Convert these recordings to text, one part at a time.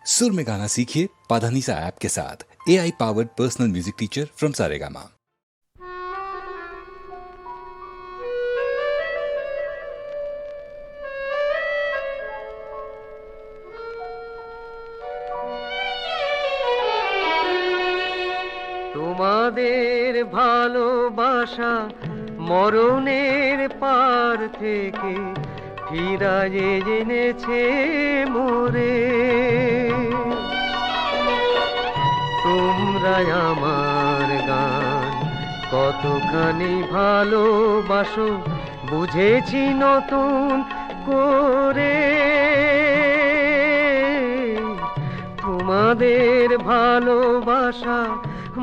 सुर में गाना सीखिए पाधानीसा ऐप के साथ। AI powered personal music teacher from Saregama. তোমাদের ভালোবাসা মরণের পার থেকে ফিরায়ে এনেছে মোরে। তোমরা আমার গান কতখানি ভালোবাসো বুঝেছি নতুন করে। তোমাদের ভালোবাসা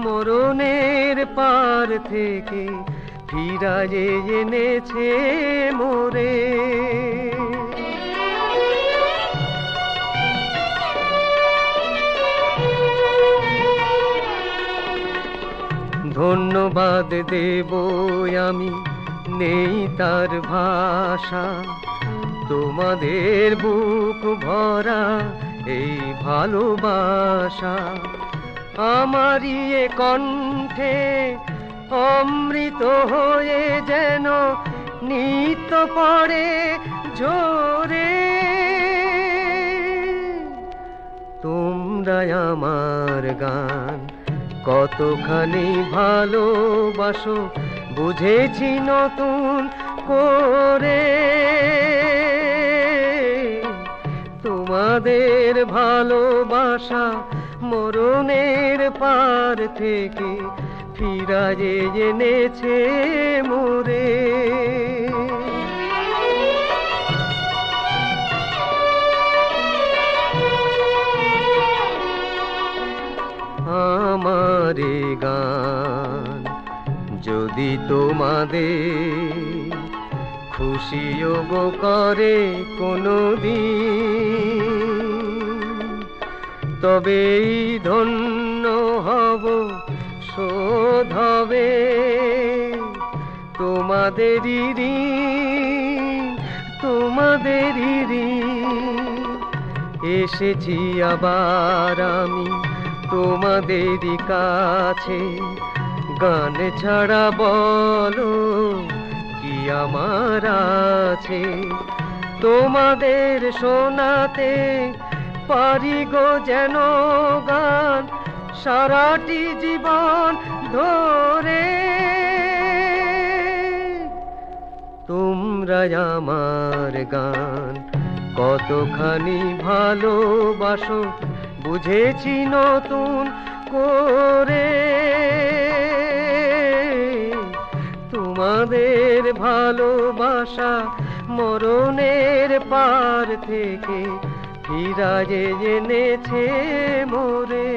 মরণের পার থেকে ফিরায়ে এনেছে মোরে। ধন্যবাদ দেব আমি নেই তার ভাষা, তোমাদের বুক ভরা এই ভালোবাসা। আমারই এ কণ্ঠে অমৃত হয়ে যেন নিত্য পড়ে ঝরে। তোমরা আমার গান কতখানি ভালোবাসো বুঝেছি নতুন করে। তোমাদের ভালোবাসা মরণের পার থেকে ফিরায়ে এনেছে মোরে। আমার গান যদি তোমাদের খুশিও গো করে কোনোদিন, তবেই ধন্য হব শোধ হবে তোমাদেরই ঋণ, তোমাদেরই ঋণ। এসেছি আবার আমি তোমাদেরই কাছে, গান ছাড়া বলো কি আমার আছে। তোমাদের শোনাতে পারি গো যেন গান সারাটি জীবন ধরে। তোমরা আমার গান কতখানি ভালোবাসো বুঝেছি নতুন করে। তোমাদের ভালোবাসা মরণের পার থেকে ফিরায়ে এনেছে মোরে।